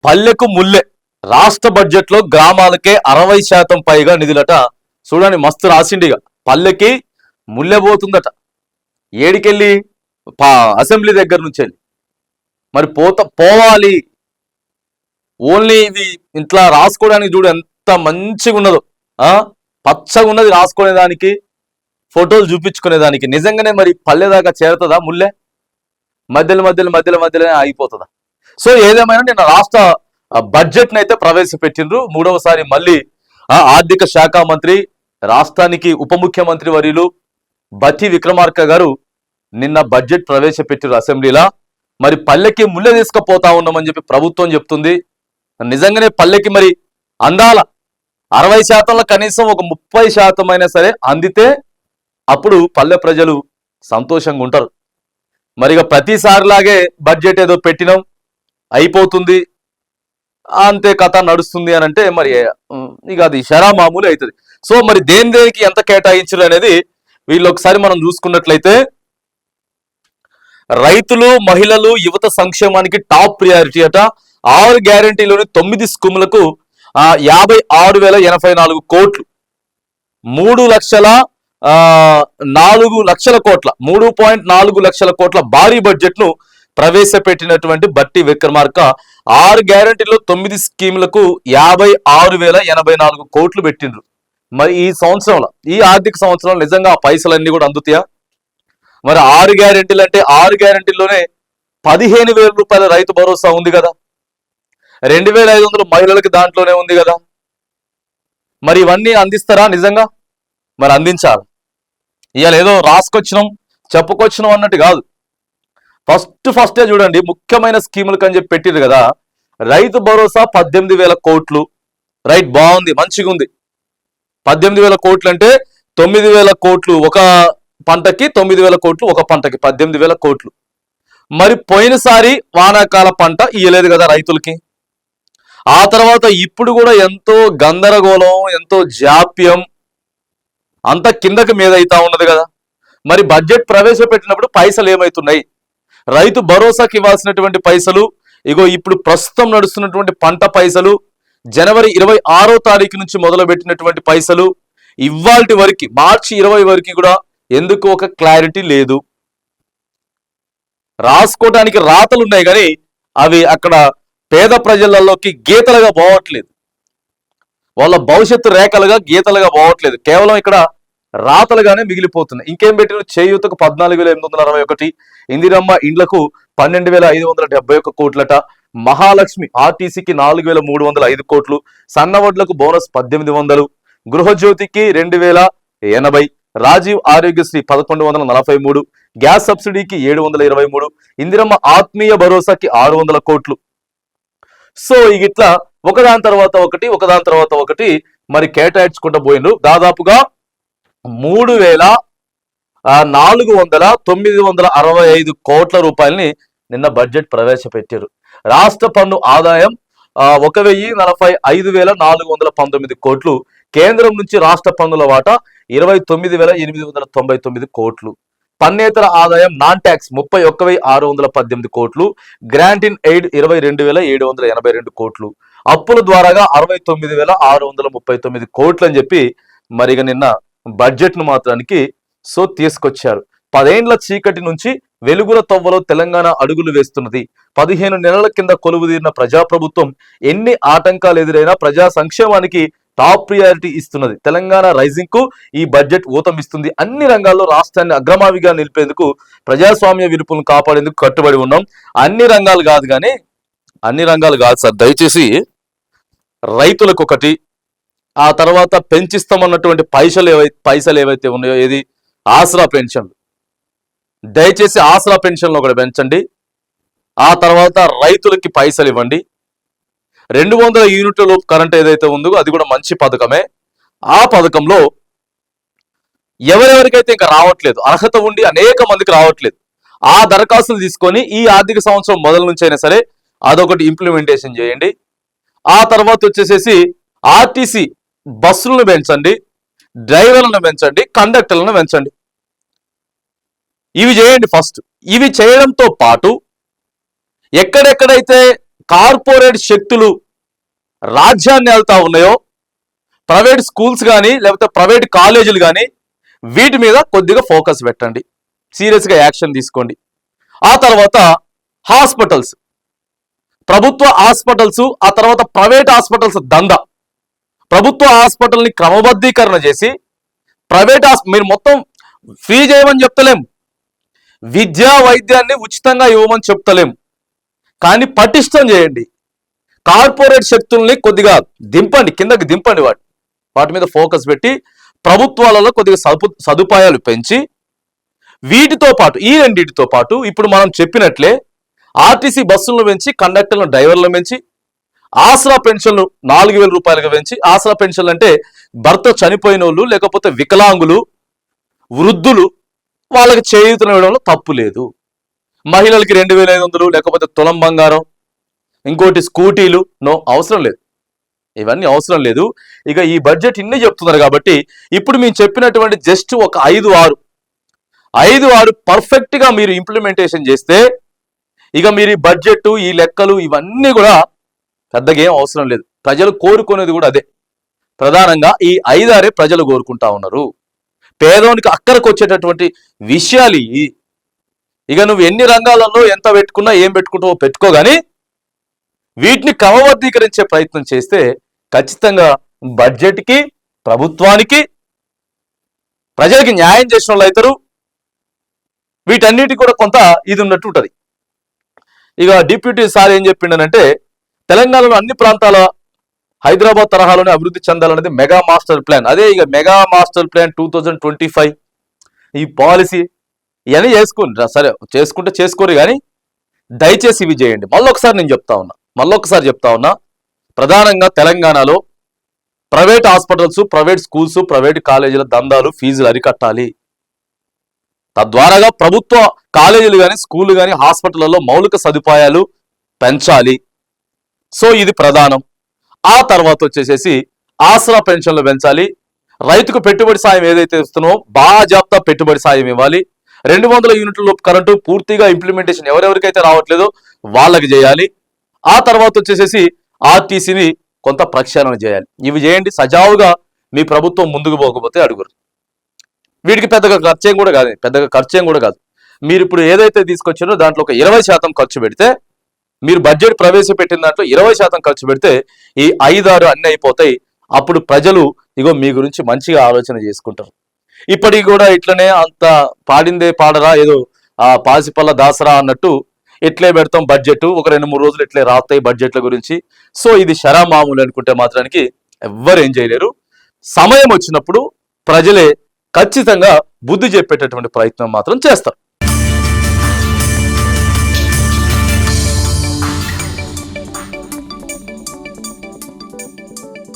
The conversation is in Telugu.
పల్లెకు ముల్లె రాష్ట్ర బడ్జెట్ లో గ్రామాలకే 60% పైగా నిధులట. చూడండి మస్తు రాసిండిగా. పల్లెకి ముల్లె పోతుందట. ఏడికెళ్ళి అసెంబ్లీ దగ్గర నుంచి వెళ్ళి మరి పోవాలి. ఓన్లీ ఇది ఇంట్లో రాసుకోవడానికి చూడు ఎంత మంచిగా ఉన్నదో. పచ్చగా ఉన్నది రాసుకునేదానికి, ఫోటోలు చూపించుకునేదానికి. నిజంగానే మరి పల్లె దాకా చేరుతుందా ముల్లె? మధ్యలో ఆగిపోతుందా? సో ఏదేమైనా నిన్న రాష్ట్ర బడ్జెట్ అయితే ప్రవేశపెట్టిండ్రు. మూడవసారి మళ్ళీ ఆర్థిక శాఖ మంత్రి, రాష్ట్రానికి ఉప ముఖ్యమంత్రి వర్యులు బట్టి విక్రమార్క గారు నిన్న బడ్జెట్ ప్రవేశపెట్టిరు అసెంబ్లీలో. మరి పల్లెకి ముల్లె తీసుకుపోతా ఉన్నామని చెప్పి ప్రభుత్వం చెప్తుంది. నిజంగానే పల్లెకి మరి అందాల 60%లో కనీసం ఒక 30% అయినా సరే అందితే అప్పుడు పల్లె ప్రజలు సంతోషంగా ఉంటారు. మరిగా ప్రతిసారిలాగే బడ్జెట్ ఏదో పెట్టినాం అయిపోతుంది అంతే కథ నడుస్తుంది అని అంటే మరి ఇక అది షరా మామూలు అవుతుంది. సో మరి దేనికి ఎంత కేటాయించారు అనేది వీళ్ళు ఒకసారి మనం చూసుకున్నట్లయితే, రైతులు, మహిళలు, యువత సంక్షేమానికి టాప్ ప్రియారిటీ అట. 6 గ్యారంటీలోని 9 స్కీములకు 56,084 కోట్లు, 3,04,00,000 కోట్ల 3.4 లక్షల కోట్ల భారీ బడ్జెట్ ను ప్రవేశపెట్టినటువంటి బట్టి విక్రమార్క 6 గ్యారంటీలో 9 స్కీములకు 56,084 కోట్లు పెట్టిండ్రు. మరి ఈ సంవత్సరంలో, ఈ ఆర్థిక సంవత్సరంలో నిజంగా ఆ పైసలన్నీ కూడా అందుతాయా? మరి 6 గ్యారంటీలు అంటే 6 గ్యారంటీల్లోనే 15,000 రూపాయల రైతు భరోసా ఉంది కదా, 2,500 మహిళలకి దాంట్లోనే ఉంది కదా. మరి ఇవన్నీ అందిస్తారా నిజంగా? మరి అందించాలి. ఇవాళ ఏదో రాసుకొచ్చినాం చెప్పుకొచ్చినాం అన్నట్టు కాదు. ఫస్టే చూడండి, ముఖ్యమైన స్కీములకు అని చెప్పి పెట్టిరు కదా. రైతు భరోసా 18,000 కోట్లు. రైట్, బాగుంది, మంచిగా ఉంది. 18,000 కోట్లు అంటే 9,000 కోట్లు ఒక పంటకి, 9,000 కోట్లు ఒక పంటకి, 18,000 కోట్లు. మరి పోయినసారి వానాకాల పంట ఇయ్యలేదు కదా రైతులకి. ఆ తర్వాత ఇప్పుడు కూడా ఎంతో గందరగోళం, ఎంతో జాప్యం, అంత కిందకి మీద అవుతా ఉన్నది కదా. మరి బడ్జెట్ ప్రవేశపెట్టినప్పుడు పైసలు ఏమవుతున్నాయి? రైతు భరోసాకి ఇవ్వాల్సినటువంటి పైసలు, ఇగో ఇప్పుడు ప్రస్తుతం నడుస్తున్నటువంటి పంట పైసలు, జనవరి 26వ తారీఖు నుంచి మొదలు పెట్టినటువంటి పైసలు, ఇవాల్టి వరకు మార్చి 20 వరకు కూడా ఎందుకు ఒక క్లారిటీ లేదు. రాసుకోవడానికి రాతలు ఉన్నాయి కానీ అవి అక్కడ పేద ప్రజలలోకి గీతలుగా పోవట్లేదు. వాళ్ళ భవిష్యత్తు రేఖలుగా గీతలుగా పోవట్లేదు. కేవలం ఇక్కడ రాతలుగానే మిగిలిపోతున్నాయి. ఇంకేం పెట్టిన? చేయూతకు 14,861, ఇందిరమ్మ ఇండ్లకు 12,571 కోట్లట, మహాలక్ష్మి ఆర్టీసీకి 4,305 కోట్లు, సన్నవడ్లకు బోనస్ 1,800, గృహజ్యోతికి 2,080, రాజీవ్ ఆరోగ్యశ్రీ 1,143, గ్యాస్ సబ్సిడీకి 723, ఇందిరమ్మ ఆత్మీయ భరోసాకి 600 కోట్లు. సో ఇట్లా ఒకదాని తర్వాత ఒకటి మరి కేటాయించుకుంటూ పోయిండ్రు. దాదాపుగా 3,400,965 కోట్ల రూపాయలని నిన్న బడ్జెట్ ప్రవేశపెట్టారు. రాష్ట్ర పన్ను ఆదాయం 1,45,419 కోట్లు, కేంద్రం నుంచి రాష్ట్ర పన్నుల వాటా 29,899 కోట్లు, పన్నేతర ఆదాయం నాన్ ట్యాక్స్ 31,618 కోట్లు, గ్రాంట్ ఇన్ ఎయిడ్ 22,782 కోట్లు, అప్పుల ద్వారాగా 69,639 కోట్లు అని చెప్పి మరిగా నిన్న బడ్జెట్ ను మాత్రానికి సో తీసుకొచ్చారు. 10 ఏండ్ల చీకటి నుంచి వెలుగుల తవ్వలో తెలంగాణ అడుగులు వేస్తున్నది. 15 నెలల కింద కొలువుదీరిన ప్రజాప్రభుత్వం ఎన్ని ఆటంకాలు ఎదురైనా ప్రజా సంక్షేమానికి టాప్ ప్రియారిటీ ఇస్తున్నది. తెలంగాణ రైజింగ్ కు ఈ బడ్జెట్ ఊతమిస్తుంది. అన్ని రంగాల్లో రాష్ట్రాన్ని అగ్రమావిగా నిలిపేందుకు, ప్రజాస్వామ్య విలువలను కాపాడేందుకు కట్టుబడి ఉన్నాం. అన్ని రంగాలు కాదు సార్, దయచేసి రైతులకు ఒకటి, ఆ తర్వాత పెంచిస్తామన్నటువంటి పైసలు ఏవైతే ఉన్నాయో, ఏది ఆసరా పెన్షన్లు, దయచేసి ఆసరా పెన్షన్లు ఒకటి పెంచండి. ఆ తర్వాత రైతులకి పైసలు ఇవ్వండి. 200 యూనిట్ల లోపు కరెంట్ ఏదైతే ఉందో అది కూడా మంచి పథకమే. ఆ పథకంలో ఎవరెవరికైతే ఇంకా రావట్లేదు, అర్హత ఉండి అనేక మందికి రావట్లేదు, ఆ దరఖాస్తులు తీసుకొని ఈ ఆర్థిక సంవత్సరం మొదల నుంచి అయినా సరే అదొకటి ఇంప్లిమెంటేషన్ చేయండి. ఆ తర్వాత వచ్చేసేసి ఆర్టీసీ బస్సులను పెంచండి, డ్రైవర్లను పెంచండి, కండక్టర్లను పెంచండి. ఇవి చేయండి ఫస్ట్. ఇవి చేయడంతో పాటు ఎక్కడెక్కడైతే కార్పొరేట్ శక్తులు రాజ్యాన్ని వెళ్తా ఉన్నాయో, ప్రైవేట్ స్కూల్స్ కానీ లేకపోతే ప్రైవేట్ కాలేజీలు కానీ, వీటి మీద కొద్దిగా ఫోకస్ పెట్టండి, సీరియస్గా యాక్షన్ తీసుకోండి. ఆ తర్వాత హాస్పిటల్స్, ప్రభుత్వ హాస్పిటల్స్, ఆ తర్వాత ప్రైవేట్ హాస్పిటల్స్ దందా. ప్రభుత్వ హాస్పిటల్ని క్రమబద్ధీకరణ చేసి ప్రైవేట్ మీరు మొత్తం ఫ్రీ చేయమని చెప్తలేం, విద్యా వైద్యాన్ని ఉచితంగా ఇవ్వమని చెప్తలేం, కానీ పటిష్టం చేయండి. కార్పొరేట్ శక్తుల్ని కొద్దిగా దింపండి, కిందకి దింపండి, వాటి మీద ఫోకస్ పెట్టి ప్రభుత్వాలలో కొద్దిగా సదుపాయాలు పెంచి, వీటితో పాటు ఈ రెండింటితో పాటు ఇప్పుడు మనం చెప్పినట్లే ఆర్టీసీ బస్సులను పెంచి, కండక్టర్లను డ్రైవర్లను పెంచి, ఆసరా పెన్షన్లు 4,000 రూపాయలుగా పెంచి, ఆసరా పెన్షన్లు అంటే భర్త చనిపోయిన వాళ్ళు లేకపోతే వికలాంగులు, వృద్ధులు, వాళ్ళకి చేయూతనివ్వడంలో తప్పు లేదు. మహిళలకి 2,500 లేకపోతే తులం బంగారం, ఇంకోటి స్కూటీలు, నో, అవసరం లేదు, ఇవన్నీ అవసరం లేదు. ఇక ఈ బడ్జెట్ ఇన్ని చెప్తున్నారు కాబట్టి ఇప్పుడు మేము చెప్పినటువంటి జస్ట్ ఒక 5-6 పర్ఫెక్ట్గా మీరు ఇంప్లిమెంటేషన్ చేస్తే ఇక మీరు ఈ బడ్జెట్, ఈ లెక్కలు ఇవన్నీ కూడా పెద్దగా ఏం అవసరం లేదు. ప్రజలు కోరుకునేది కూడా అదే. ప్రధానంగా ఈ 5-6 ప్రజలు కోరుకుంటా ఉన్నారు. పేదోనికి అక్కడికి వచ్చేటటువంటి విషయాలు ఇవి. ఇక నువ్వు ఎన్ని రంగాలలో ఎంత పెట్టుకున్నా ఏం పెట్టుకుంటావో పెట్టుకో, కానీ వీటిని క్రమబద్ధీకరించే ప్రయత్నం చేస్తే ఖచ్చితంగా బడ్జెట్కి, ప్రభుత్వానికి, ప్రజలకి న్యాయం చేసిన వాళ్ళు అవుతారు. వీటన్నిటి కూడా కొంత ఇది ఉన్నట్టు ఉంటుంది. ఇక డిప్యూటీ సార్ ఏం చెప్పిండనంటే, తెలంగాణలో అన్ని ప్రాంతాల హైదరాబాద్ తరహాలోనే అభివృద్ధి చెందాలనేది మెగా మాస్టర్ ప్లాన్. అదే ఇక మెగా మాస్టర్ ప్లాన్ 2025 ఈ పాలసీ ఇవన్నీ చేసుకోండి, సరే చేసుకుంటే చేసుకోరు, కానీ దయచేసి ఇవి చేయండి. మళ్ళొకసారి చెప్తా ఉన్నా ప్రధానంగా తెలంగాణలో private hospitals, private schools, private కాలేజీల దందాలు, ఫీజులు అరికట్టాలి. తద్వారాగా ప్రభుత్వ కాలేజీలు కానీ, స్కూళ్ళు కానీ, హాస్పిటళ్లలో మౌలిక సదుపాయాలు పెంచాలి. సో ఇది ప్రధానం. ఆ తర్వాత వచ్చేసేసి ఆసరా పెన్షన్లు పెంచాలి. రైతుకు పెట్టుబడి సాయం ఏదైతే ఇస్తున్నామో బాజాప్తా పెట్టుబడి సాయం ఇవ్వాలి. 200 యూనిట్ల కరెంటు పూర్తిగా ఇంప్లిమెంటేషన్ ఎవరెవరికైతే రావట్లేదో వాళ్ళకి చేయాలి. ఆ తర్వాత వచ్చేసేసి ఆర్టీసీని కొంత ప్రక్షాళన చేయాలి. ఇవి చేయండి. సజావుగా మీ ప్రభుత్వం ముందుకు పోకపోతే అడుగురు. వీటికి పెద్దగా ఖర్చేం కూడా కాదు. మీరు ఇప్పుడు ఏదైతే తీసుకొచ్చారో దాంట్లో ఒక 20% ఖర్చు పెడితే, మీరు బడ్జెట్ ప్రవేశపెట్టిన దాంట్లో 20% ఖర్చు పెడితే ఈ 5-6 అన్ని అయిపోతాయి. అప్పుడు ప్రజలు ఇగో మీ గురించి మంచిగా ఆలోచన చేసుకుంటారు. ఇప్పటికి కూడా ఇట్లనే అంత పాడిందే పాడరా, ఏదో పాసిపల్ల దాసరా అన్నట్టు ఇట్లే పెడతాం బడ్జెట్, ఒక 2-3 రోజులు ఇట్లే రాస్తాయి బడ్జెట్ల గురించి. సో ఇది శరా మామూలు అనుకుంటే మాత్రానికి ఎవ్వరు ఏం చేయలేరు. సమయం వచ్చినప్పుడు ప్రజలే ఖచ్చితంగా బుద్ధి చెప్పేటటువంటి ప్రయత్నం మాత్రం చేస్తారు.